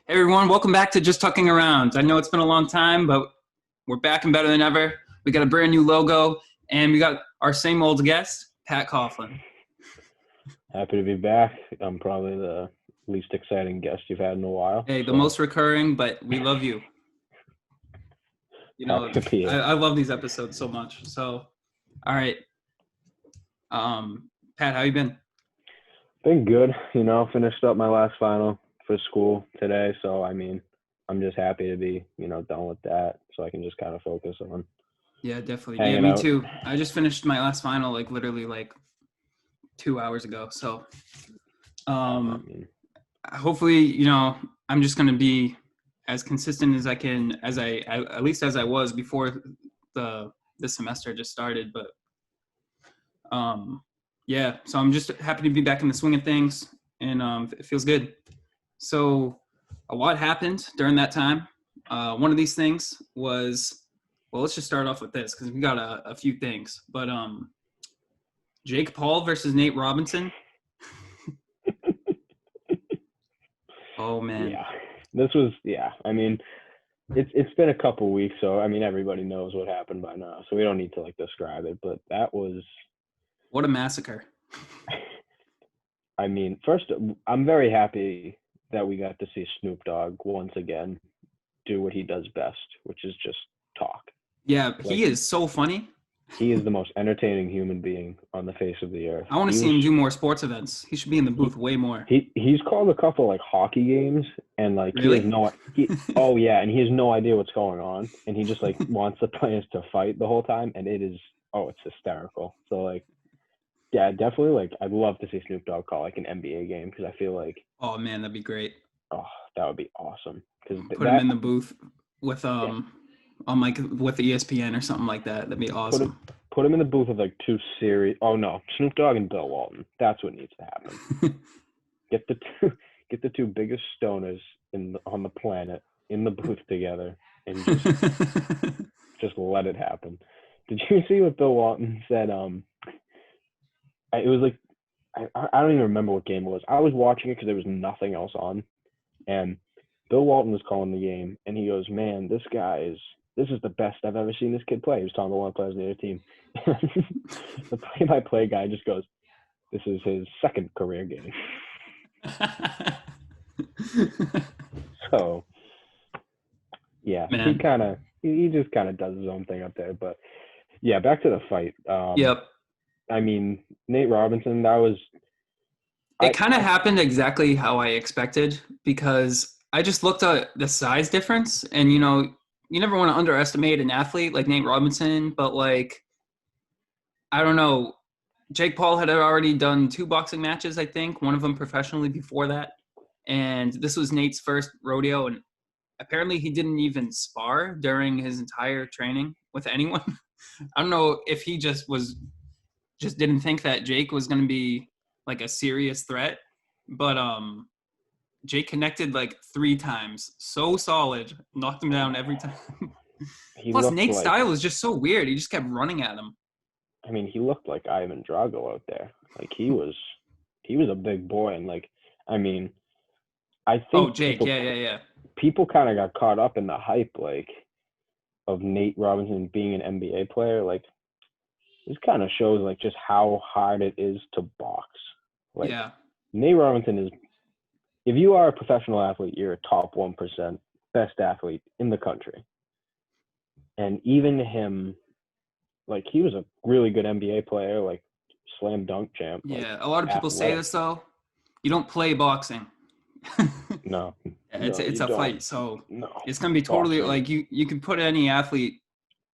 Hey everyone, welcome back to Just Tucking Around. I know it's been a long time, but we're back and better than ever. We got a brand new logo, and we got our same old guest, Pat Coughlin. Happy to be back. I'm probably the least exciting guest you've had in a while. Hey, the most recurring, but we love you. Happy to be here. I love these episodes so much. So, all right. Pat, how you been? Been good. Finished up my last final for school today. So, I'm just happy to be, done with that so I can just kind of focus on Yeah, definitely. Yeah, hanging me out. too. I just finished my last final literally 2 hours ago. So, hopefully, I'm just going to be as consistent as I can, at least as I was before the semester just started. But yeah, so I'm just happy to be back in the swing of things, and it feels good. So a lot happened during that time. One of these things was, well, let's just start off with this because we got a few things. But Jake Paul versus Nate Robinson. Oh man. Yeah, this was, it's been a couple weeks. So, everybody knows what happened by now. So we don't need to describe it, but that was. What a massacre. First, I'm very happy that we got to see Snoop Dogg once again do what he does best, which is just talk. Yeah, he is so funny. He is the most entertaining human being on the face of the earth. I want to see him do more sports events. He should be in the booth way more. He's called a couple hockey games and really? he has no idea what's going on, and he just wants the players to fight the whole time, and it's hysterical. So yeah, definitely I'd love to see Snoop Dogg call an NBA game because I feel oh man, that'd be great. Oh, that would be awesome. Put him in the booth with on with ESPN or something like that. That'd be awesome. Put him in the booth with two series. Oh no, Snoop Dogg and Bill Walton. That's what needs to happen. Get the two biggest stoners on the planet in the booth together and just let it happen. Did you see what Bill Walton said? It was I don't even remember what game it was. I was watching it because there was nothing else on, and Bill Walton was calling the game, and he goes, "Man, this is the best I've ever seen this kid play." He was talking to one of the players on the other team. The play-by-play guy just goes, "This is his second career game." So, yeah, man. he just kind of does his own thing up there. But yeah, back to the fight. Yep. Nate Robinson, that was. It kind of happened exactly how I expected because I just looked at the size difference, and you never want to underestimate an athlete like Nate Robinson, but I don't know. Jake Paul had already done 2 boxing matches, I think, one of them professionally before that. And this was Nate's first rodeo, and apparently he didn't even spar during his entire training with anyone. I don't know if he just didn't think that Jake was going to be a serious threat, but Jake connected 3 times. So solid. Knocked him down every time. Plus, Nate's style was just so weird. He just kept running at him. He looked like Ivan Drago out there. He was a big boy. And I think. Oh, Jake. Yeah. People kind of got caught up in the hype, of Nate Robinson being an NBA player. This kind of shows just how hard it is to box. Yeah. Nate Robinson is, if you are a professional athlete, you're a top 1% best athlete in the country. And even him, he was a really good NBA player, slam dunk champ. Yeah, a lot of people say this though. You don't play boxing. No. It's a fight, so no. It's gonna be totally you can put any athlete,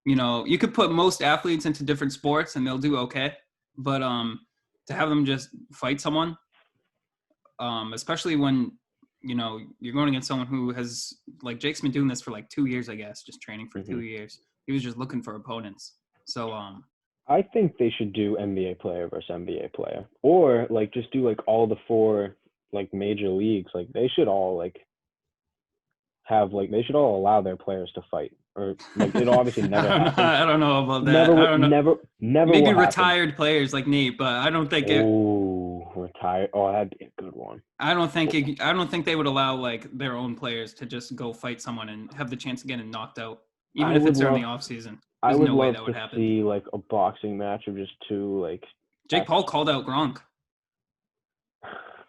you could put most athletes into different sports and they'll do okay. But to have them just fight someone, especially when you're going against someone who has Jake's been doing this for 2 years, I guess, just training for 2 years. He was just looking for opponents. So I think they should do NBA player versus NBA player, or just do all the 4 major leagues. They should all have like they should all allow their players to fight, or like it obviously never happens. I don't know about that. Never, I don't know. never Maybe will happen. retired players like Nate, but I don't think it. Oh, retired. Oh, that'd be a good one. I don't think they would allow like their own players to just go fight someone and have the chance of getting knocked out, even if it's during the off season. There's no way that would happen. I would love to see like a boxing match of just two like. Jake Paul called out Gronk.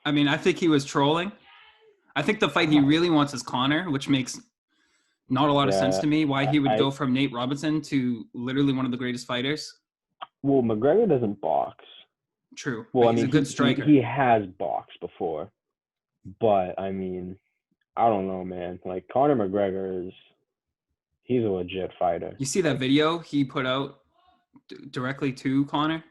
I mean, I think he was trolling. I think the fight he really wants is Conor, which makes not a lot of sense to me. Why he would go from Nate Robinson to literally one of the greatest fighters. Well, McGregor doesn't box. True. Well, he's a good striker. He has boxed before, but I mean, I don't know, man. Like Conor McGregor he's a legit fighter. You see that video he put out directly to Conor?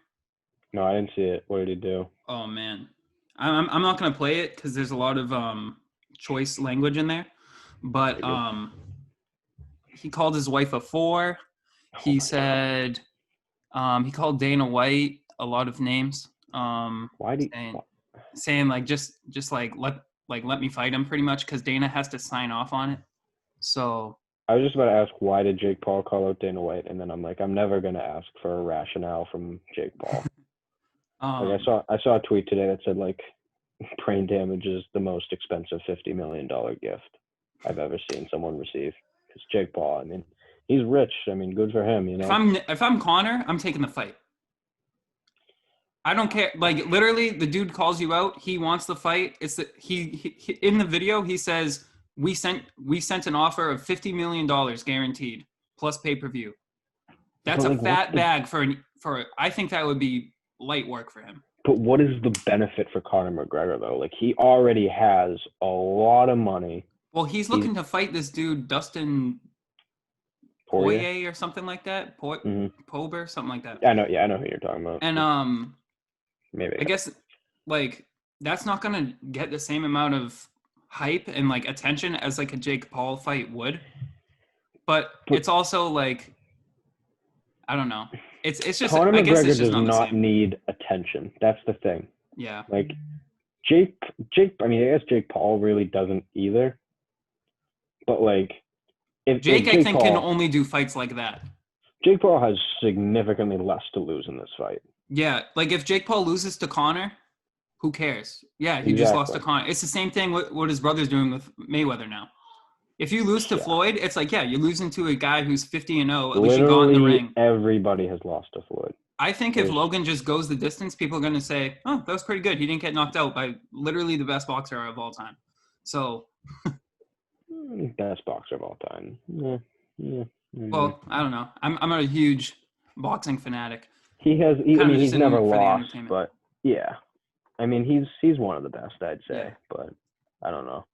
No, I didn't see it. What did he do? Oh man, I'm not gonna play it because there's a lot of choice language in there, but he called his wife a whore. He said he called Dana White a lot of names. Why do saying like just like let me fight him pretty much because Dana has to sign off on it. So I was just about to ask why did Jake Paul call out Dana White, and then I'm like, I'm never gonna ask for a rationale from Jake Paul. Like I saw a tweet today that said like brain damage is the most expensive $50 million gift I've ever seen someone receive. Because Jake Paul, I mean, he's rich. I mean, good for him, you know. If I'm Conor, I'm taking the fight. I don't care. Like literally, the dude calls you out. He wants the fight. It's he in the video. He says we sent an offer of $50 million guaranteed plus pay-per-view. That's a fat bag for. I think that would be light work for him. But what is the benefit for Conor McGregor though? Like he already has a lot of money. Well, he's looking to fight this dude Dustin Poirier or something like that. Pober, something like that. I know who you're talking about. And maybe I guess like that's not gonna get the same amount of hype and like attention as like a Jake Paul fight would. But it's also like I don't know. It's just Conor McGregor does not need attention. That's the thing. Yeah. Like Jake. I mean, I guess Jake Paul really doesn't either. But like, if Jake I think can only do fights like that. Jake Paul has significantly less to lose in this fight. Yeah, like if Jake Paul loses to Conor, who cares? Yeah, he just lost to Conor. It's the same thing what his brother's doing with Mayweather now. If you lose to Floyd, it's like, yeah, you're losing to a guy who's 50-0. At least you got in the ring. Everybody has lost to Floyd. I think if Logan just goes the distance, people are going to say, oh, that was pretty good. He didn't get knocked out by literally the best boxer of all time. So. Best boxer of all time. Yeah. Well, I don't know. I'm a huge boxing fanatic. He's never lost, but yeah. I mean, he's one of the best, I'd say, but I don't know.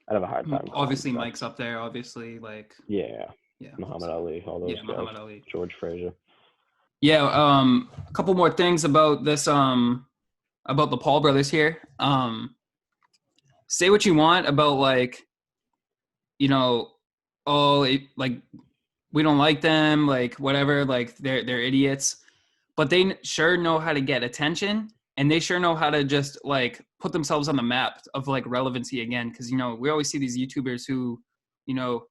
I'd have a hard time. Obviously, Mike's up there. Obviously, like yeah. Muhammad Ali, all those guys. Muhammad Ali, George Frazier. Yeah. A couple more things about this. About the Paul brothers here. Say what you want about like, you know, like we don't like them, like whatever, like they're idiots, but they sure know how to get attention. And they sure know how to just like put themselves on the map of like relevancy again. Cause you know, we always see these YouTubers who, you know,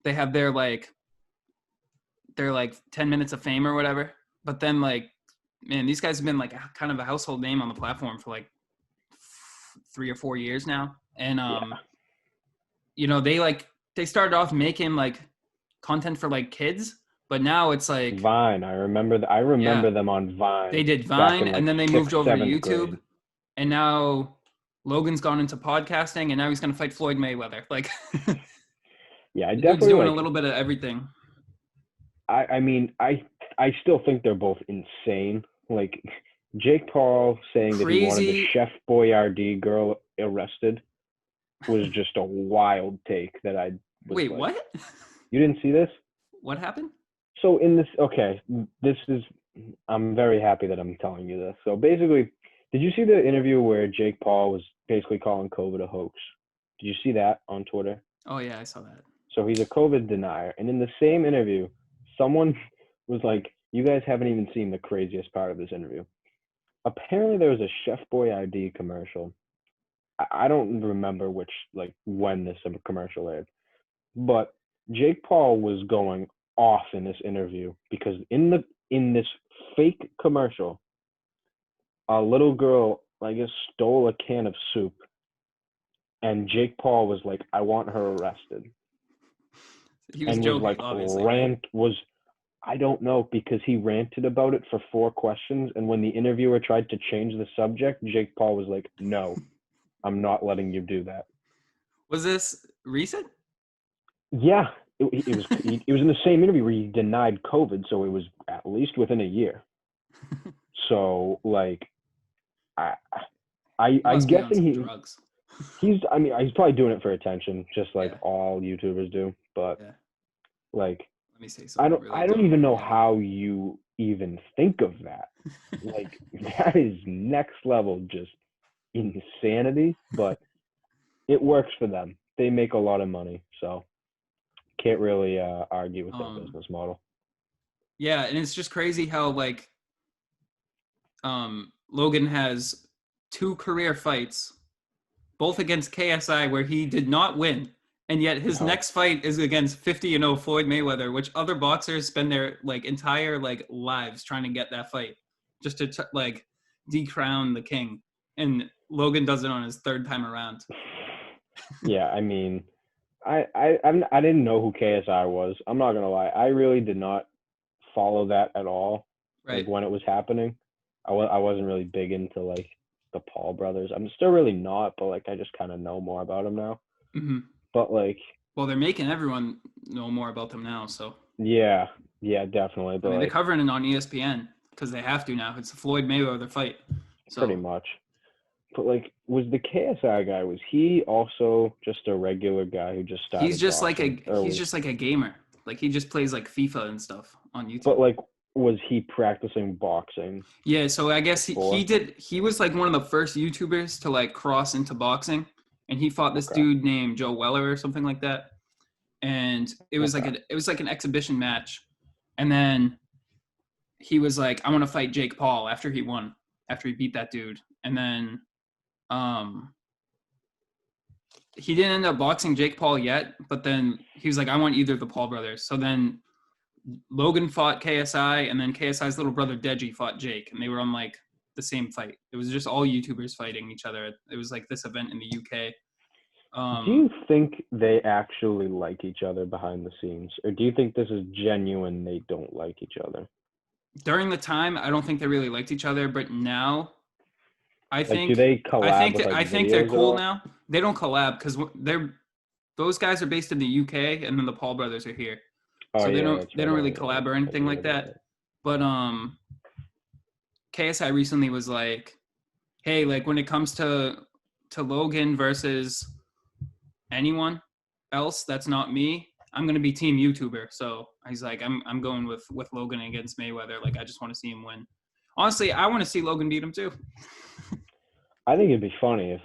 they have their 10 minutes of fame or whatever. But then like, man, these guys have been like kind of a household name on the platform for like 3 or 4 years now. And, you know, they started off making like content for like kids. But now it's like Vine. I remember them on Vine. They did Vine, and then they moved over to YouTube, grade. And now Logan's gone into podcasting, and now he's going to fight Floyd Mayweather. Like, yeah, I definitely doing a little bit of everything. I mean, I still think they're both insane. Like Jake Paul saying that he wanted the Chef Boyardee girl arrested was just a wild take that I. Wait, like, what? You didn't see this? What happened? So I'm very happy that I'm telling you this. So basically, did you see the interview where Jake Paul was basically calling COVID a hoax? Did you see that on Twitter? Oh, yeah, I saw that. So he's a COVID denier. And in the same interview, someone was like, you guys haven't even seen the craziest part of this interview. Apparently there was a Chef Boyardee commercial. I don't remember when this commercial aired. But Jake Paul was going off in this interview because in this fake commercial, a little girl, I guess, stole a can of soup, and Jake Paul was like, "I want her arrested," He was and was joking, like obviously. Right? I don't know, because he ranted about it for 4 questions, and when the interviewer tried to change the subject, Jake Paul was like, "No, I'm not letting you do that." Was this recent? Yeah, it was in the same interview where he denied COVID, so it was at least within a year. So like, I He I'm must be on guessing some drugs. he's he's probably doing it for attention, just like Yeah. all YouTubers do. But Yeah. like, Let me say something really I don't dumb. even know Ready? how you even think of that. Like, that is next level just insanity, but it works for them. They make a lot of money, so can't really argue with their business model. Yeah, and it's just crazy how like Logan has 2 career fights, both against KSI, where he did not win, and yet his No. next fight is against 50-0 Floyd Mayweather, which other boxers spend their like entire like lives trying to get that fight, just to like decrown the king, and Logan does it on his 3rd time around. Yeah, I mean, I didn't know who KSI was. I'm not gonna lie. I really did not follow that at all. Like, Right. when it was happening, I wasn't really big into like the Paul brothers. I'm still really not, but like I just kind of know more about them now. Mm-hmm. But like, Well, they're making everyone know more about them now, so yeah, yeah, definitely. I But mean they're like, covering it on ESPN because they have to now. It's the Floyd Mayweather fight, pretty so much. But like, was the KSI guy? Was he also just a regular guy who just started boxing? he's just like a gamer. Like he just plays like FIFA and stuff on But YouTube. like, was he practicing boxing Yeah, so I guess before? he was like one of the first YouTubers to like cross into boxing, and he fought this Okay. dude named Joe Weller or something like that. And it was Okay. like an exhibition match. And then he was like, I want to fight Jake Paul after he won, after he beat that dude. And then um he didn't end up boxing Jake Paul yet, but then he was like, I want either of the Paul brothers. So then Logan fought KSI, and then KSI's little brother Deji fought Jake, and they were on like the same fight. It was just all YouTubers fighting each other. It was like this event in the UK. Do you think they actually like each other behind the scenes, or do you think this is genuine? They don't like each other. During the time, I don't think they really liked each other, but now Like, do they collab with like I think they're videos at cool all? now. They don't collab because those guys are based in the UK, and then the Paul brothers are here, Oh so yeah, that's they right. don't really collab or anything like that. But KSI recently was like, hey, like when it comes to Logan versus anyone else that's not me, I'm gonna be team YouTuber. So he's like, I'm going with Logan against Mayweather. Like I just want to see him win. Honestly, I want to see Logan beat him too. I think it'd be funny if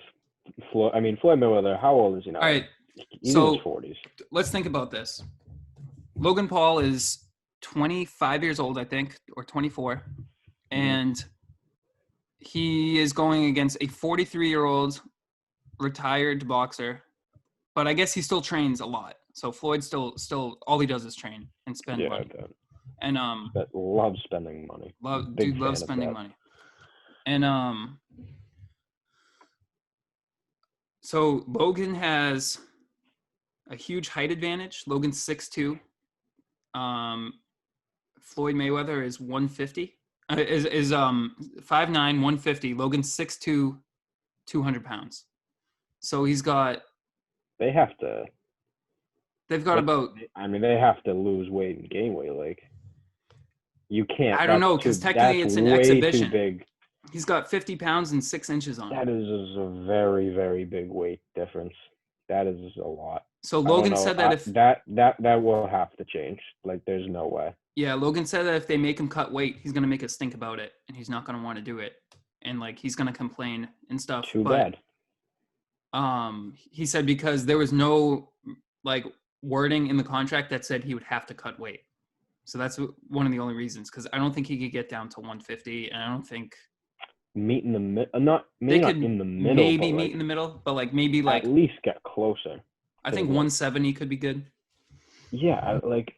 Floyd Mayweather. How old is he now? All right, He's in his so 40s. let's think about this. Logan Paul is 25 years old, I think, or 24, and he is going against a 43-year-old retired boxer, but I guess he still trains a lot. So Floyd still all he does is train and spend money. And Loves spending money. loves spending money. And so Logan has a huge height advantage. Logan's 6'2". Floyd Mayweather is 150. Is 5'9", 150. Logan's 6'2", 200 pounds. So he's got. They have to. They've got about. I mean, they have to lose weight and gain weight. Like, you can't. I don't know, because technically it's an exhibition. Too big. He's got 50 pounds and 6 inches on him. That is a very, very big weight difference. That is a lot. So Logan said that if that will have to change. Like, there's no way. Yeah, Logan said that if they make him cut weight, he's gonna make us think about it, and he's not gonna want to do it, and like he's gonna complain and stuff. Too bad. He said because there was no like wording in the contract that said he would have to cut weight, so that's one of the only reasons. Because I don't think he could get down to 150, and I don't think meet in the middle. Not in the middle. Maybe meet in the middle, but like maybe like at least get closer. I think 170 could be good. Yeah, like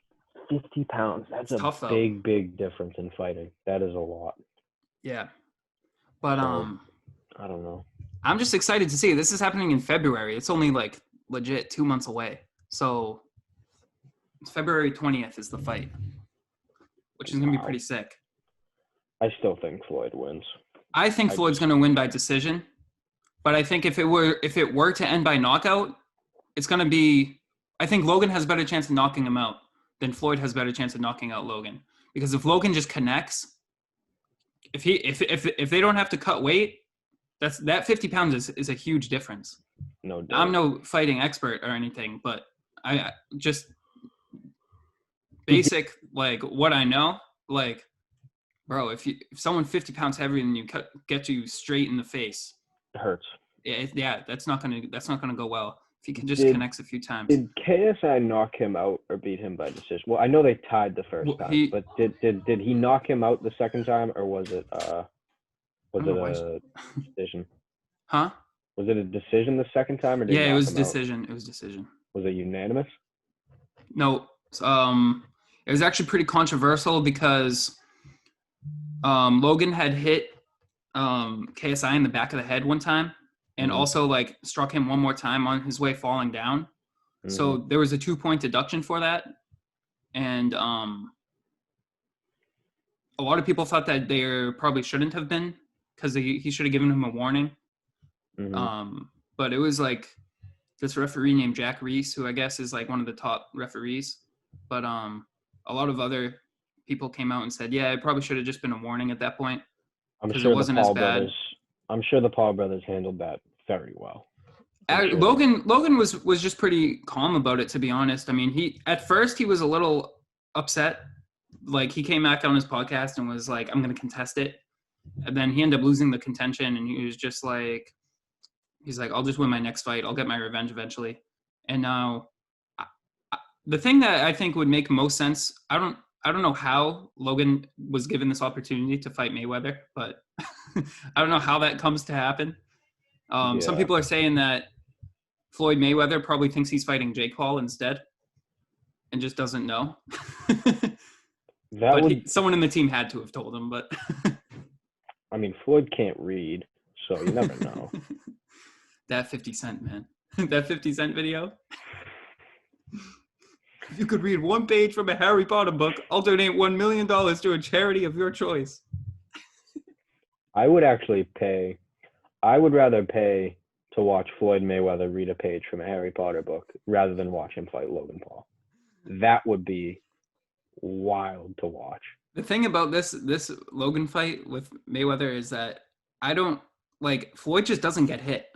50 pounds. That's It's a tough though. big difference in fighting. That is a lot. Yeah. But So I don't know. I'm just excited to see. This is happening in February. It's only like legit 2 months away. So it's February 20th is the fight, which is gonna be Wow. pretty sick. I still think Floyd wins. I think I Floyd's just gonna win by decision, but I think if it were to end by knockout, it's gonna be. I think Logan has a better chance of knocking him out than Floyd has a better chance of knocking out Logan. Because if Logan just connects, if they don't have to cut weight, that 50 pounds is a huge difference. no I'm doubt. no fighting expert or anything, but I just basic like what I know, like bro, if someone 50 pounds heavier than you get you straight in the face, It hurts. yeah, that's not gonna go well. If he can just Did connects a few times. did KSI knock him out or beat him by decision? Well, I know they tied the first Well, time, but did he knock him out the second time, or was it I don't know why. a decision? Huh? Was it a decision the second time, or did he Yeah, it knock was him out? decision. It was decision. Was it unanimous? No, it was actually pretty controversial because Logan had hit KSI in the back of the head one time, and also like struck him one more time on his way falling down. So there was a 2-point deduction for that, and a lot of people thought that there probably shouldn't have been because he should have given him a warning. But it was like this referee named Jack Reese, who I guess is like one of the top referees. But a lot of other people came out and said, yeah, it probably should have just been a warning at that point because it wasn't as bad. I'm sure the Paul brothers handled that very well. Sure Logan was just pretty calm about it, to be honest. I mean, he at first he was a little upset. Like he came back on his podcast and was like, I'm going to contest it. And then he ended up losing the contention, and he was just like, he's like, I'll just win my next fight. I'll get my revenge eventually. And now the thing that I think would make most sense, I don't know how Logan was given this opportunity to fight Mayweather, but I don't know how that comes to happen. Some people are saying that Floyd Mayweather probably thinks he's fighting Jake Paul instead and just doesn't know. Someone in the team had to have told him, but I mean, Floyd can't read, so you never know. That 50 Cent, man. That 50 Cent video. If you could read one page from a Harry Potter book, I'll donate $1 million to a charity of your choice. I would rather pay to watch Floyd Mayweather read a page from a Harry Potter book rather than watch him fight Logan Paul. That would be wild to watch. The thing about this Logan fight with Mayweather is that Floyd just doesn't get hit.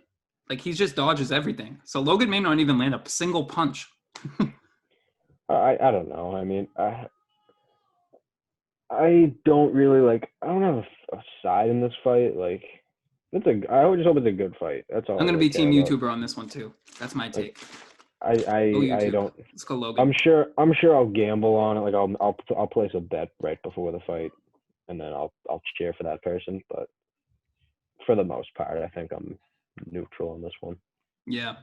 Like he just dodges everything. So Logan may not even land a single punch. I don't know. I mean, I don't really I don't have a side in this fight. Like, I would just hope it's a good fight. That's all. I'm gonna be team YouTuber on this one too. That's my take. I don't. Let's go Logan. I'm sure I'll gamble on it. Like I'll place a bet right before the fight, and then I'll cheer for that person. But for the most part, I think I'm neutral on this one. Yeah.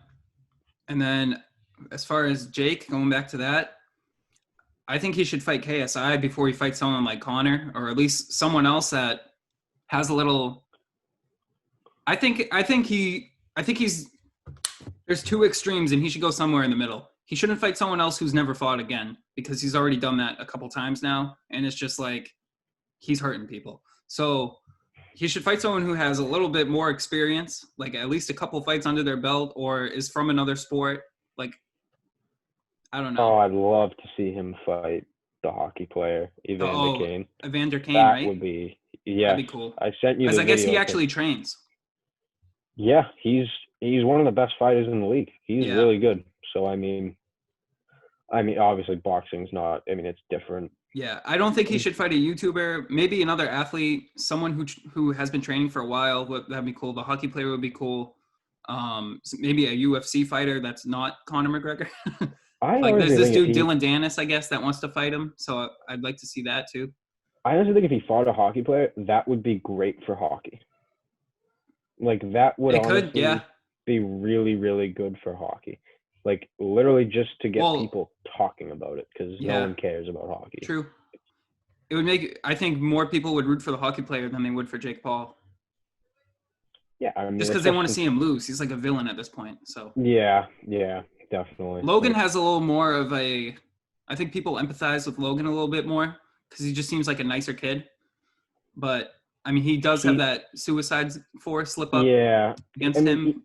And then as far as Jake, going back to that, I think he should fight KSI before he fights someone like Connor, or at least someone else that has a little. I think he's. There's two extremes, and he should go somewhere in the middle. He shouldn't fight someone else who's never fought again because he's already done that a couple times now, and it's just like he's hurting people. So he should fight someone who has a little bit more experience, like at least a couple fights under their belt, or is from another sport. Like, I don't know. Oh, I'd love to see him fight the hockey player, Evander Kane. Evander Kane, right? That would be, yeah. That'd be cool. I sent you the video. I guess he actually trains. Yeah, he's one of the best fighters in the league. He's really good. So I mean, obviously boxing's not. I mean, it's different. Yeah, I don't think he should fight a YouTuber. Maybe another athlete, someone who has been training for a while. That'd be cool. The hockey player would be cool. Maybe a UFC fighter that's not Conor McGregor. There's this dude Dylan Dennis, I guess, that wants to fight him. So I'd like to see that too. I honestly think if he fought a hockey player, that would be great for hockey. Like that would be really, really good for hockey. like literally just to get Well, people talking about it because no yeah, one cares about hockey. true. It would make, I think, more people would root for the hockey player than they would for Jake Paul. Yeah, I mean, Just because they want to especially see him lose. He's like a villain at this point. So yeah, definitely. Logan Like, has a little more of a, I think people empathize with Logan a little bit more because he just seems like a nicer kid. But I mean, he does have he, that Suicide Force slip up yeah, I against mean, him,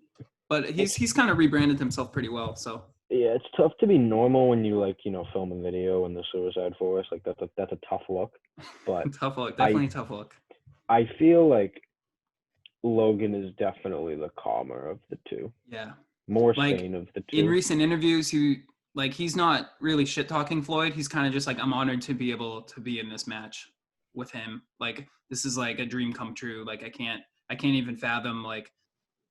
but he's kind of rebranded himself pretty well. So yeah, it's tough to be normal when you like, film a video in the Suicide Forest. Like that's a tough look. But tough luck, I definitely tough luck. I feel like Logan is definitely the calmer of the two, Yeah, more like sane of the in two. recent interviews, he's not really shit talking Floyd. He's kind of just like, I'm honored to be able to be in this match with him. Like this is like a dream come true. Like I can't even fathom like.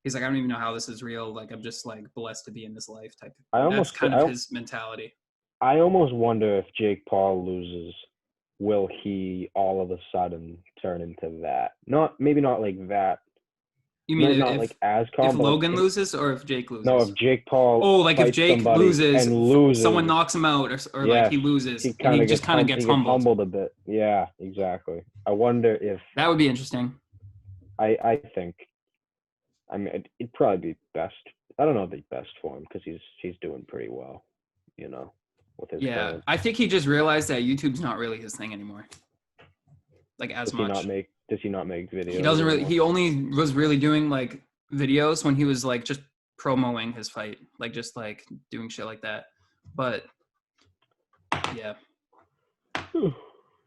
He's like, I don't even know how this is real. Like, I'm just like blessed to be in this life type. That's kind of his mentality. I almost wonder if Jake Paul loses, will he all of a sudden turn into that? Maybe not like that. You mean Not like as if calm, but like Logan loses or if Jake no, loses? if Jake Paul Oh, like if fights Jake somebody loses, and someone loses, knocks him out, or like yes, he loses he and he kind of just kind of gets humbled. humbled a bit. Yeah, exactly. I wonder if That would be interesting. I think. I mean, it'd probably be best. I don't know if it'd be best for him because he's doing pretty well, with his Yeah, fans. I think he just realized that YouTube's not really his thing anymore. Like as Does he not much. make videos He doesn't really. anymore? He only was really doing like videos when he was like just promoting his fight, like just like doing shit like that. But yeah.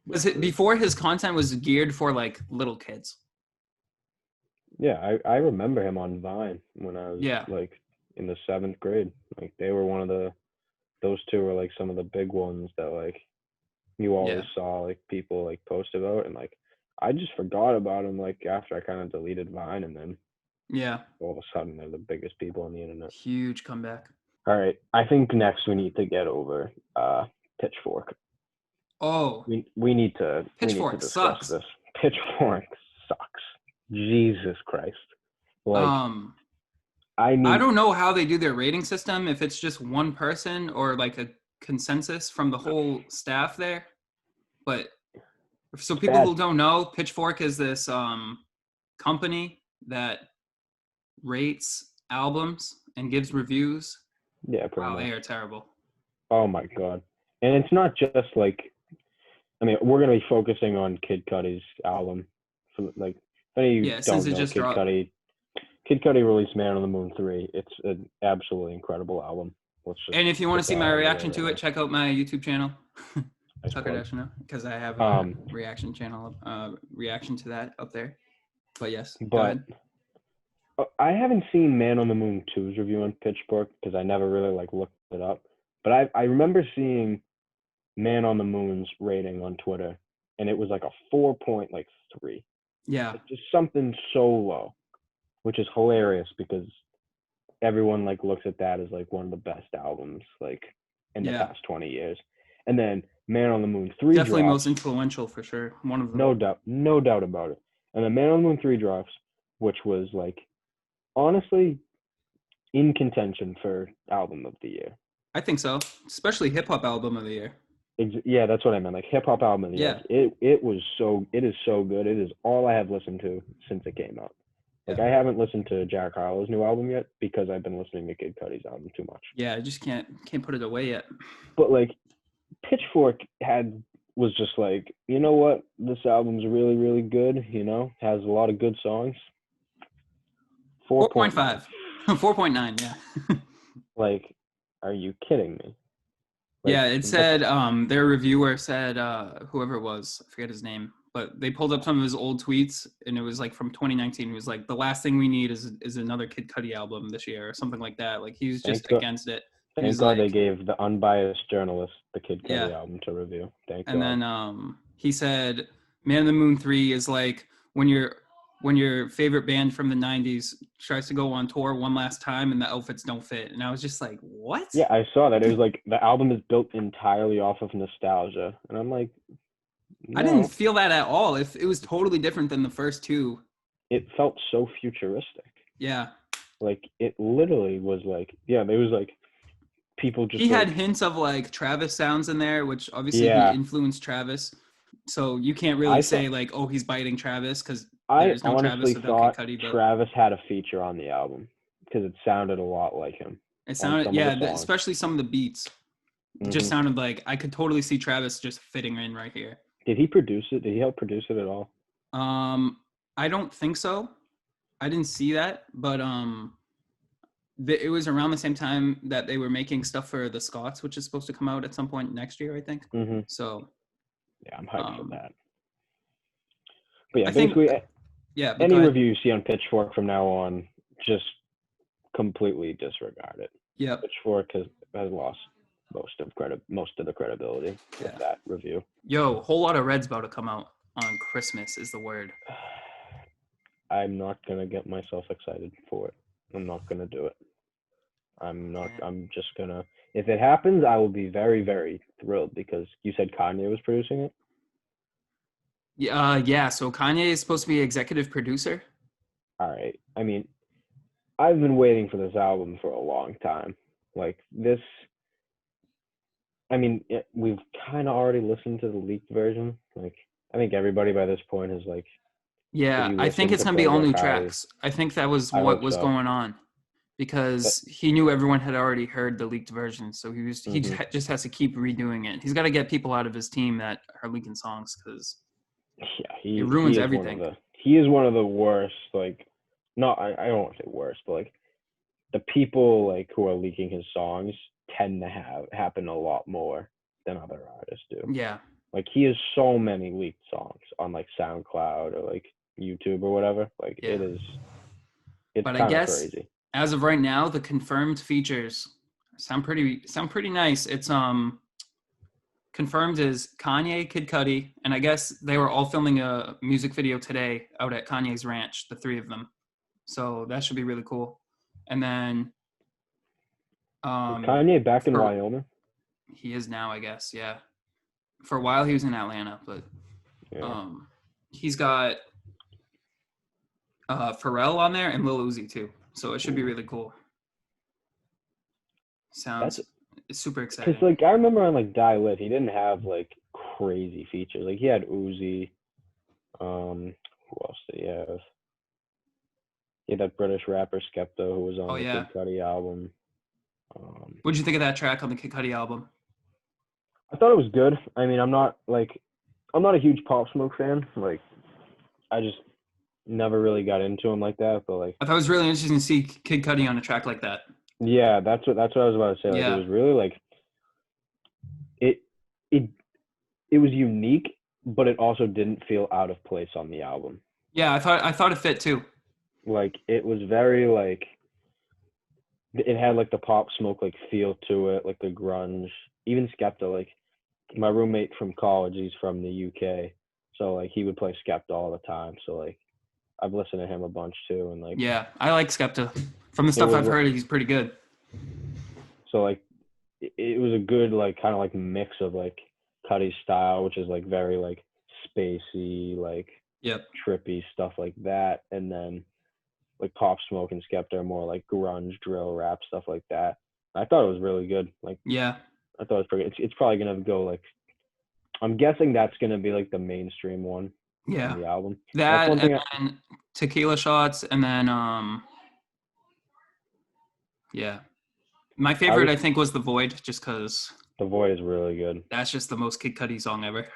Was it before his content was geared for like little kids? Yeah, I remember him on Vine when I was Yeah. like in the 7th grade. Like they were those two were like some of the big ones that like you always Yeah. saw like people like post about, and like I just forgot about him like after I kind of deleted Vine, and then Yeah. all of a sudden they're the biggest people on the internet. Huge comeback. All right, I think next we need to get over Pitchfork. Oh, We need to Pitchfork discuss sucks. this. Pitchfork sucks. Jesus Christ. Like I I mean, don't know how they do their rating system, if it's just one person or like a consensus from the whole staff there. But so it's people bad. who don't know, Pitchfork is this company that rates albums and gives reviews. Yeah, pretty Wow, much. they are terrible. Oh my God. And it's not just like, I mean, we're gonna be focusing on Kid Cudi's album. So like, if any of you Yeah, since don't it know, just dropped. Kid Cudi released Man on the Moon 3. It's an absolutely incredible album. Let's just And if you want to put see that my out of the way reaction to right it, check out my YouTube channel, Nice Tucker plug. National, because I have a Um, reaction channel, reaction to that up there. But yes, go but ahead. I haven't seen Man on the Moon 2's review on Pitchfork because I never really like looked it up. But I remember seeing Man on the Moon's rating on Twitter, and it was like a 4.3. Yeah, It's just something so low, which is hilarious because everyone like looks at that as like one of the best albums like in the yeah, past 20 years. And then Man on the Moon 3 definitely drops. most influential for sure. One of them. No doubt about it. And then Man on the Moon 3 drops, which was like honestly in contention for album of the year. I think so, especially hip hop album of the year. Yeah, that's what I meant. Like hip hop album of the year. Yeah, It is so good. It is all I have listened to since it came out. Like yeah, I haven't listened to Jack Harlow's new album yet because I've been listening to Kid Cudi's album too much. yeah. I just can't put it away yet. But like Pitchfork was just like, you know what? This album's really, really good, has a lot of good songs. 4.5. 4.9, yeah. Like, are you kidding me? Like, Yeah, it said their reviewer said whoever it was, I forget his name, but they pulled up some of his old tweets and it was like from 2019. He was like, the last thing we need is another Kid Cudi album this year or something like that. Like he was just against it. He Thank was God they like, gave the unbiased journalist the Kid Cudi yeah. album to review. Thank And God. then he said Man on the Moon 3 is like when your favorite band from the 90s tries to go on tour one last time and the outfits don't fit. And I was just like, what? Yeah, I saw that. It was like the album is built entirely off of nostalgia. And I'm like, no. I didn't feel that at all. If it was totally different than the first two. It felt so futuristic. Yeah. Like it literally was like, yeah, it was like people just He had like, hints of like Travis sounds in there, which obviously he yeah, influenced Travis. So you can't really I say thought like, oh, he's biting Travis because there I is no Travis honestly without Kid thought Cudi. But Travis had a feature on the album because it sounded a lot like him it on sounded, some of the yeah, songs. especially some of the beats. It just Hmm. sounded like I could totally see Travis just fitting in right here. Did he produce it? Did he help produce it at all? Um, I don't think so. I didn't see that, but it was around the same time that they were making stuff for the Scots, which is supposed to come out at some point next year, I think. Hmm. So Yeah, I'm hyped for um, that. But yeah, I think, basically, yeah. But go any ahead. review you see on Pitchfork from now on, just completely disregard it. Yep. Pitchfork has lost most of the credibility with Yeah. that review. Yo, whole lot of Red's about to come out on Christmas is the word. I'm not gonna get myself excited for it. I'm not gonna do it. I'm not. Yeah. I'm just gonna. If it happens, I will be very, very thrilled because you said Kanye was producing it. Yeah. So Kanye is supposed to be executive producer. All right. I mean, I've been waiting for this album for a long time. Like this. I mean, we've kind of already listened to the leaked version. Like, I think everybody by this point is like, if Yeah, you I think listen it's to gonna be all Playboi new Carti, tracks. I think that was I what hope was so. going on But, because he knew everyone had already heard the leaked version, so he hmm just has to keep redoing it. He's got to get people out of his team that are leaking songs because yeah, it he ruins is one of everything. the worst. Like, not I don't want to say worst, but like the people like who are leaking his songs tend to have happen a lot more than other artists do. Yeah, Like he has so many leaked songs on like SoundCloud or like YouTube or whatever. Like yeah. it's But I kind of guess crazy. as of right now, the confirmed features sound pretty nice. It's confirmed is Kanye, Kid Cudi, and I guess they were all filming a music video today out at Kanye's ranch, the three of them. So that should be really cool. And then Is um Kanye back in for Wyoming? he is now, I guess, yeah. For a while he was in Atlanta, but Yeah. um he's got Pharrell on there and Lil Uzi too. So it should be Ooh. really cool. That's Sounds super because exciting. like I remember on like Die Lit, he didn't have like crazy features. Like he had Uzi. Who else did he have? He had that British rapper Skepta who was Oh on the yeah. Kid Cudi album. Um, What'd you think of that track on the Kid Cudi album? I thought it was good. I mean, I'm not a huge Pop Smoke fan. Like, I just never really got into him like that. But like, I thought it was really interesting to see Kid Cudi on a track like that. yeah, that's what I was about to say. Like, it Yeah. was really like it it it was unique, but it also didn't feel out of place on the album. Yeah, I thought it fit too. Like, it was very like it had like the Pop Smoke like feel to it, like the grunge. Even Skepta, like my roommate from college, he's from the UK, so like he would play Skepta all the time. So like I've listened to him a bunch too, and like Yeah, I like Skepta. From the it stuff I've was heard, he's pretty good. so like it was a good like kind of like mix of like Cudi's style, which is like very like spacey, like Yep. trippy stuff like that, and then like Pop Smoke and Skepta are more like grunge, drill, rap stuff like that. I thought it was really good. Like Yeah. I thought it was pretty. It's probably gonna go like I'm guessing that's gonna be like the mainstream one on Yeah. the album. That's That one and thing. then Tequila Shots and then yeah. My I favorite was I think was The Void just cuz The Void is really good. that's just the most Kid Cudi song ever.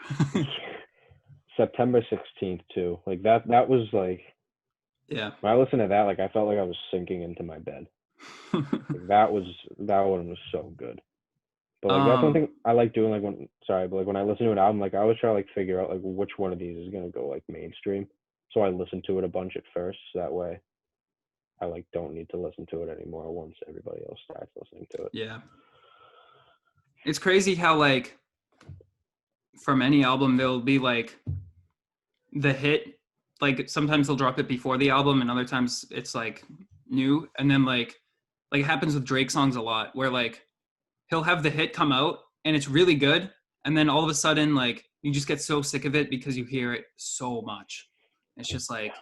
September 16th too. Like that was like Yeah. when I listened to that, like I felt like I was sinking into my bed. Like that one was so good. But like that's one um thing I like doing. Like but like when I listen to an album, like I always try to like figure out like which one of these is gonna go like mainstream. So I listen to it a bunch at first. So that way I like don't need to listen to it anymore once everybody else starts listening to it. yeah. It's crazy how like from any album there'll be like the hit, like sometimes they'll drop it before the album and other times it's like new, and then like it happens with Drake songs a lot where like he'll have the hit come out and it's really good, and then all of a sudden like you just get so sick of it because you hear it so much. It's just like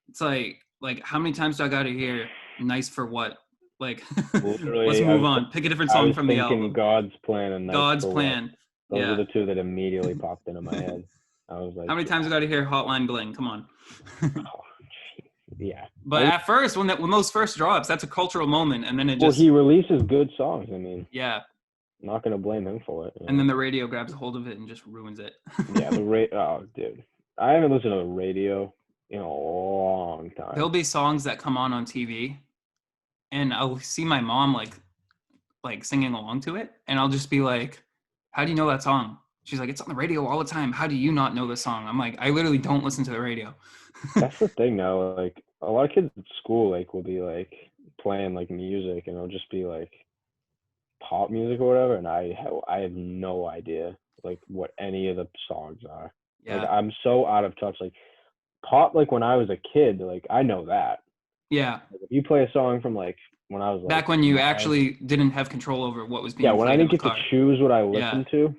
it's like how many times do I gotta hear nice for what Like, let's Literally, move on. Pick a different I song was from the thinking album. God's Plan and Nights God's for What. Plan. Those are Yeah. the two that immediately popped into my head. I was like, How many times we got to hear Hotline Bling? Come on. oh, yeah. But at first, when those first drops, that's a cultural moment, and then it just he releases good songs. I mean, yeah. not gonna blame him for it. And then the radio grabs a hold of it and just ruins it. Yeah, oh, dude, I haven't listened to the radio in a long time. There'll be songs that come on TV, and I'll see my mom like singing along to it, and I'll just be like, "How do you know that song?" She's like, "It's on the radio all the time. How do you not know this song?" I'm like, "I literally don't listen to the radio." That's the thing now. Like a lot of kids at school, like will be like playing like music, and it'll just be like pop music or whatever, and I have no idea like what any of the songs are. Yeah. Like I'm so out of touch. Like pop, like when I was a kid, like I know that. Yeah. Like, if you play a song from like when I was like back when you actually didn't have control over what was being when I played in didn't the get car. to choose what I listened to,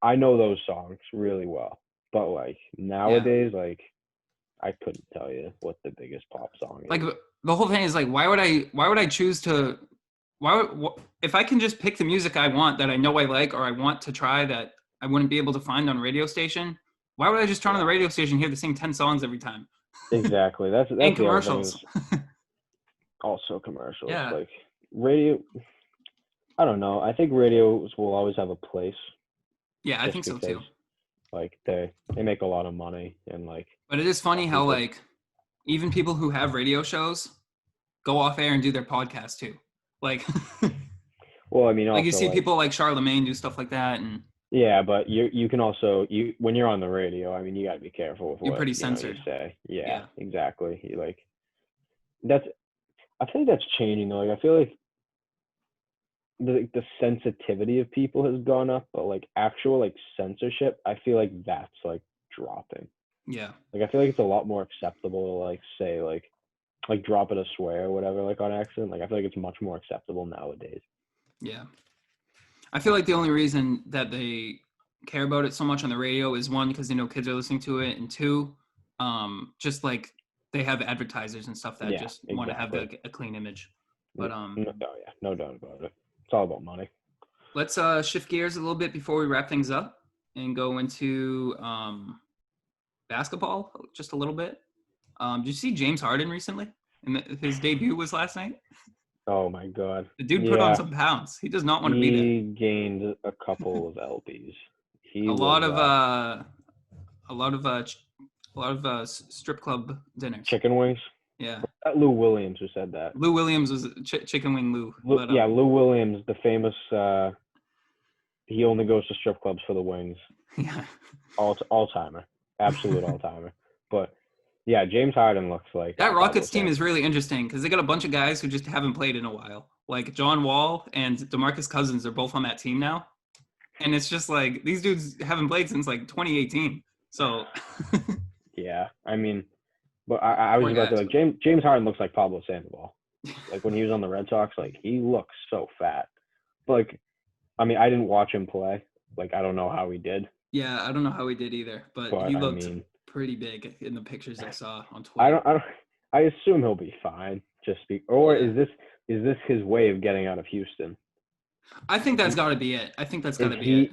I know those songs really well. But like nowadays, like I couldn't tell you what the biggest pop song is. Like the whole thing is like, why would I choose to? If I can just pick the music I want that I know I like or I want to try that I wouldn't be able to find on a radio station? Why would I just turn on the radio station and hear the same 10 songs every time? Exactly. That's and commercials. Also commercials. Yeah. Like radio. I don't know. I think radios will always have a place. Yeah, I think so too. Like they make a lot of money and like. But it is funny how like even people who have radio shows go off air and do their podcast too. Like. Well, I mean, also, like you see people like Charlemagne do stuff like that, and. Yeah, but you can also when you're on the radio, I mean, you got to be careful with you're what pretty censored. You say. Yeah, exactly. I think that's changing though. Like I feel like the sensitivity of people has gone up, but like actual like censorship, I feel like that's like dropping. Yeah. Like I feel like it's a lot more acceptable to like say like drop it a swear or whatever like on accident. Like I feel like it's much more acceptable nowadays. Yeah. I feel like the only reason that they care about it so much on the radio is one, because they know kids are listening to it, and two, just like they have advertisers and stuff that just want to have a clean image. But no doubt about it. It's all about money. Let's shift gears a little bit before we wrap things up and go into basketball just a little bit. Did you see James Harden recently? And his debut was last night. Oh my God! The dude put on some pounds. He does not want to be there. He gained a couple of lbs. A lot of strip club dinners. Chicken wings. Yeah. Lou Williams who said that. Lou Williams was Chicken Wing Lou. Lou Williams, the famous. He only goes to strip clubs for the wings. Yeah. All timer, absolute all timer. But yeah, James Harden looks like that Rockets team is really interesting because they got a bunch of guys who just haven't played in a while. Like John Wall and DeMarcus Cousins are both on that team now, and it's just like these dudes haven't played since like 2018. So. Yeah, I mean, but I was about to like James Harden looks like Pablo Sandoval. Like when he was on the Red Sox, like he looks so fat. But like, I mean, I didn't watch him play. Like I don't know how he did. Yeah, I don't know how he did either, but he looked pretty big in the pictures I saw on Twitter. I assume he'll be fine. Is this his way of getting out of Houston? I think that's got to be it.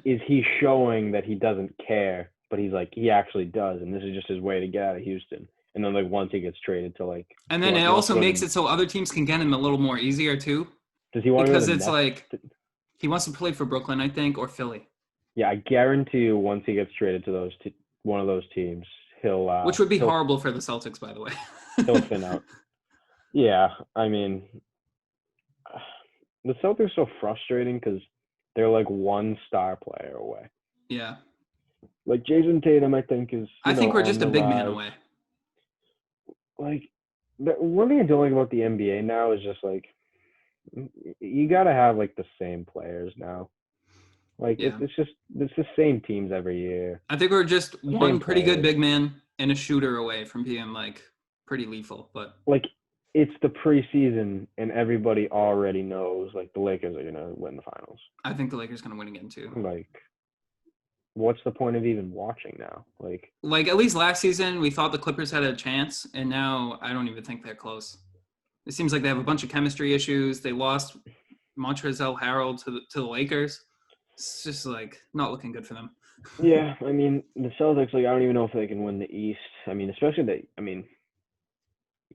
Is he showing that he doesn't care, but he's like he actually does, and this is just his way to get out of Houston? And then like once he gets traded to like, and then it also makes it so other teams can get him a little more easier too. Does he want to? Because it's like he wants to play for Brooklyn, I think, or Philly. Yeah, I guarantee you, once he gets traded to one of those teams, he'll. Which would be horrible for the Celtics, by the way. He'll thin out. Yeah, I mean, the Celtics are so frustrating because they're like one star player away. Yeah. Like Jason Tatum, I think is. I think we're just a big man away. Like, one thing I don't like about the NBA now is just like, you got to have like the same players now. Like it's the same teams every year. I think we're just one pretty good big man and a shooter away from being like pretty lethal. But like it's the preseason and everybody already knows like the Lakers are gonna win the finals. I think the Lakers are gonna win again too. Like, what's the point of even watching now? Like at least last season we thought the Clippers had a chance, and now I don't even think they're close. It seems like they have a bunch of chemistry issues. They lost Montrezl Harrell to the Lakers. It's just like not looking good for them. Yeah, I mean the Celtics. Like I don't even know if they can win the East. I mean, especially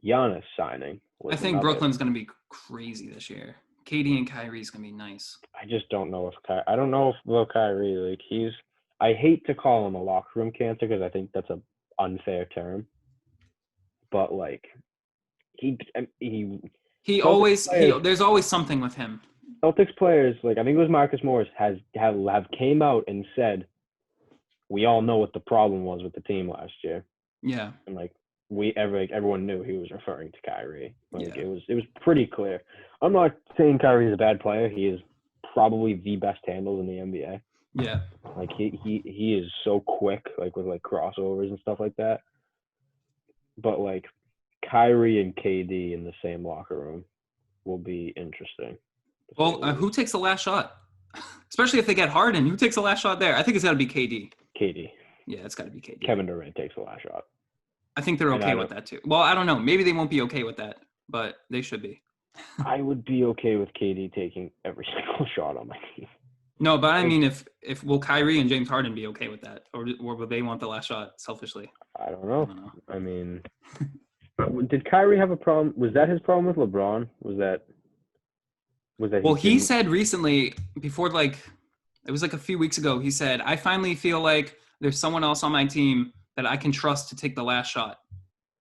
Giannis signing I was think another. Brooklyn's going to be crazy this year. KD and Kyrie's going to be nice. I just don't know if I don't know if about Kyrie. Like I hate to call him a locker room cancer because I think that's a unfair term. But like he There's always something with him. Celtics players, like I think it was Marcus Morris, have came out and said, we all know what the problem was with the team last year. Yeah. And like everyone knew he was referring to Kyrie. Like Yeah. it was pretty clear. I'm not saying Kyrie's a bad player. He is probably the best handle in the NBA. Yeah. Like he is so quick, like with like crossovers and stuff like that. But like Kyrie and KD in the same locker room will be interesting. Well, who takes the last shot? Especially if they get Harden, who takes the last shot there? I think it's got to be KD. KD. Yeah, it's got to be KD. Kevin Durant takes the last shot. I think they're okay with that too. Well, I don't know. Maybe they won't be okay with that, but they should be. I would be okay with KD taking every single shot on my team. No, but I mean, if will Kyrie and James Harden be okay with that, or will they want the last shot selfishly? I don't know. I mean, did Kyrie have a problem? Was that his problem with LeBron? Was that? Well, he said recently, before it was like a few weeks ago. He said, "I finally feel like there's someone else on my team that I can trust to take the last shot."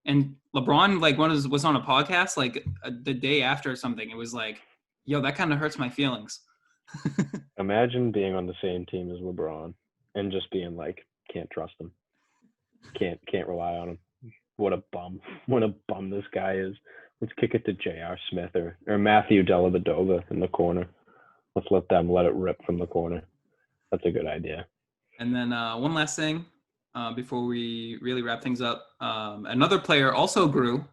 And LeBron, like, was on a podcast like the day after or something. It was like, "Yo, that kind of hurts my feelings." Imagine being on the same team as LeBron and just being like, can't trust him, can't rely on him. What a bum this guy is. Let's kick it to J.R. Smith or Matthew Dellavedova in the corner. Let's let it rip from the corner. That's a good idea. And then one last thing before we really wrap things up. Another player also grew,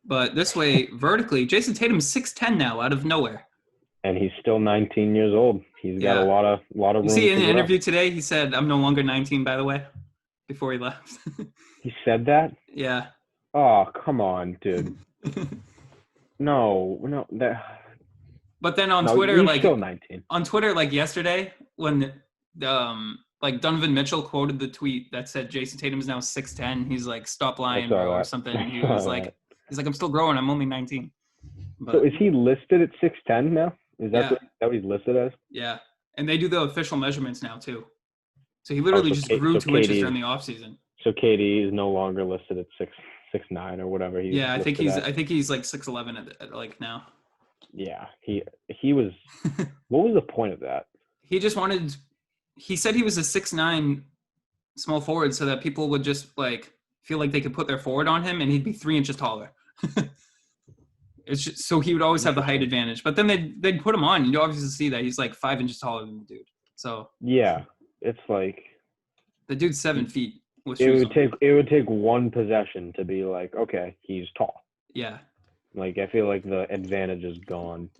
but this way vertically. Jason Tatum's 6'10" now out of nowhere. And he's still 19 years old. He's got a lot of room. You see in an interview today, he said, "I'm no longer 19, by the way," before he left. He said that? Yeah. Oh, come on, dude. No, that. But then on Twitter, he's still 19. On Twitter, like yesterday, when like Donovan Mitchell quoted the tweet that said Jason Tatum is now 6'10", he's like, "Stop lying, bro," or something. He was like, "I'm still growing. I'm only 19." But, so is he listed at 6'10" now? Is that what he's listed as? Yeah, and they do the official measurements now too. So he literally grew 2 inches during the offseason. So KD is no longer listed at 6'9" or whatever. I think he's like 6'11" at like now. Yeah, he was. What was the point of that? He said he was a 6'9" small forward so that people would just like feel like they could put their forward on him and he'd be 3 inches taller. It's just, so he would always have the height advantage. But then they'd put him on. You'd obviously see that he's like 5 inches taller than the dude. So yeah, it's like the dude's 7 feet. It would take one possession to be like, okay, he's tall. Yeah. Like I feel like the advantage is gone.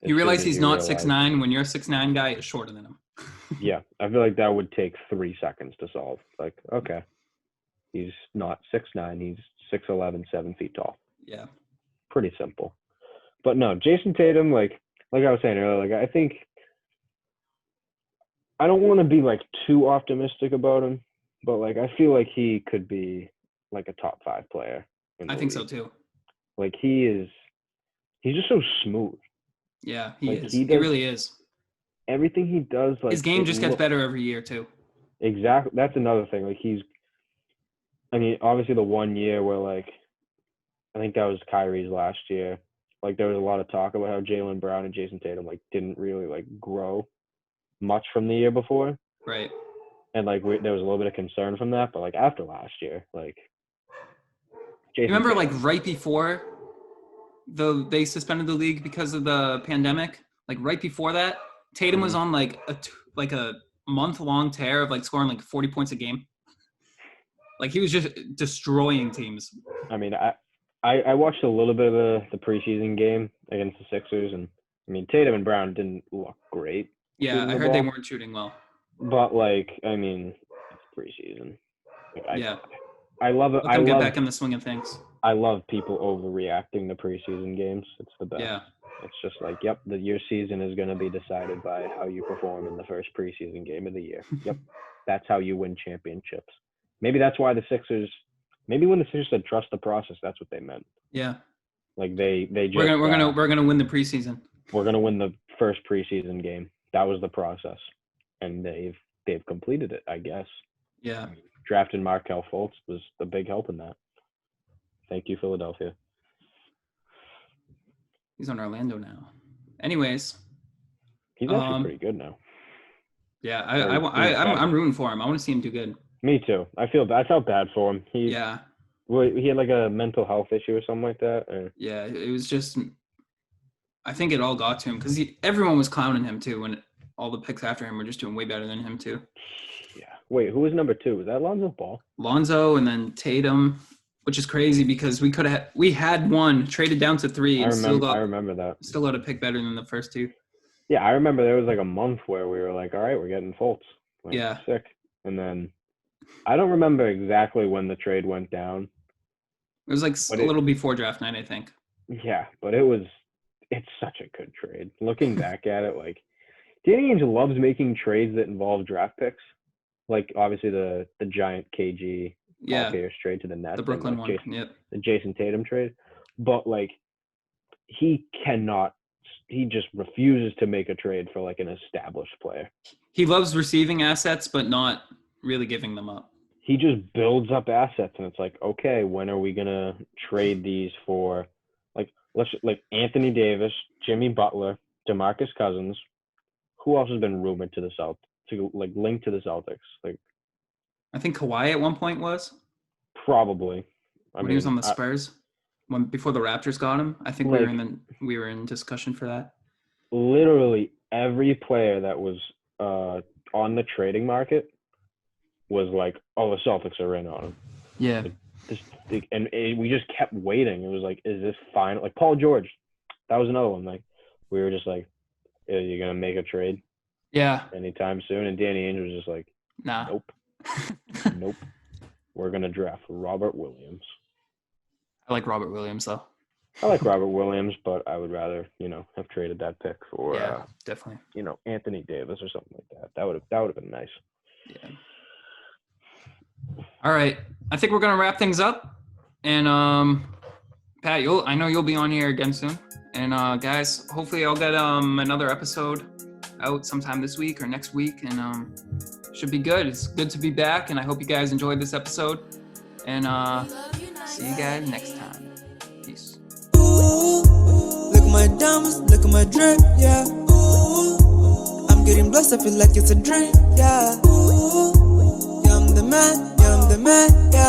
You realize he's not 6'9" when your 6'9" guy is shorter than him. Yeah, I feel like that would take 3 seconds to solve. Like, okay, he's not 6'9", he's 6'11", 7 feet tall. Yeah. Pretty simple. But no, Jason Tatum, like I was saying earlier, like I think I don't want to be like too optimistic about him, but like I feel like he could be like a top 5 player. I think so too. Like he's just so smooth. Yeah, he is. He really is. Everything he does, like his game just gets better every year too. Exactly. That's another thing. Like obviously the 1 year where like I think that was Kyrie's last year. Like there was a lot of talk about how Jaylen Brown and Jason Tatum like didn't really like grow much from the year before. Right. And like there was a little bit of concern from that, but like after last year, like Jason remember Tatum, like right before they suspended the league because of the pandemic, like right before that, Tatum was on like a month-long tear of like scoring like 40 points a game. Like he was just destroying teams. I mean, I watched a little bit of the preseason game against the Sixers, and I mean Tatum and Brown didn't look great. Yeah, I heard they weren't shooting well. But like, I mean, it's preseason. Yeah. I love it. Let them get back in the swing of things. I love people overreacting to preseason games. It's the best. Yeah. It's just like, yep, your season is going to be decided by how you perform in the first preseason game of the year. Yep, that's how you win championships. Maybe that's why the Sixers. Maybe when the Sixers said trust the process, that's what they meant. Yeah. Like they just we're gonna win the preseason. We're gonna win the first preseason game. That was the process, and they've completed it, I guess. Yeah. Drafting Markelle Fultz was the big help in that. Thank you, Philadelphia. He's on Orlando now. Anyways, he's actually pretty good now. Yeah, I'm rooting for him. I want to see him do good. Me too. I felt bad for him. He had like a mental health issue or something like that. Yeah, it was just. I think it all got to him because everyone was clowning him too when all the picks after him were just doing way better than him too. Yeah. Wait, who was number 2? Was that Lonzo Ball? Lonzo and then Tatum, which is crazy because we had one traded down to 3 and I remember that. Still got a pick better than the first 2. Yeah, I remember there was like a month where we were like, all right, we're getting Fultz. Like, yeah. Sick. And then I don't remember exactly when the trade went down. It was like a little before draft night, I think. Yeah, but it's such a good trade. Looking back at it, like Danny Ainge loves making trades that involve draft picks. Like obviously the giant KG Paul Pierce trade to the Nets. The Brooklyn one. The Jason Tatum trade. But like he just refuses to make a trade for like an established player. He loves receiving assets, but not really giving them up. He just builds up assets, and it's like, okay, when are we gonna trade these for, like Anthony Davis, Jimmy Butler, DeMarcus Cousins? Who else has been rumored to the linked to the Celtics? Like, I think Kawhi at one point was. Probably. When he was on the Spurs. Before the Raptors got him, I think we were in discussion for that. Literally every player that was on the trading market was like, "Oh, the Celtics are in on him." Yeah. We just kept waiting. It was like, "Is this final?" Like Paul George, that was another one. Like we were just like, "Are you gonna make a trade?" Yeah. Anytime soon, and Danny Ainge was just like, "Nah, nope, nope. We're gonna draft Robert Williams." I like Robert Williams, though. I like Robert Williams, but I would rather, have traded that pick for, definitely, Anthony Davis or something like that. That would have been nice. Yeah. All right, I think we're gonna wrap things up, and Pat, I know you'll be on here again soon, and guys, hopefully I'll get another episode out sometime this week or next week, and should be good. It's good to be back, and I hope you guys enjoyed this episode, and see you guys next time. Peace. Ooh, look at my diamonds, look at my drip, yeah. Ooh, I'm getting blessed, I feel like it's a dream, yeah. Ooh, yeah, I'm the man, yeah.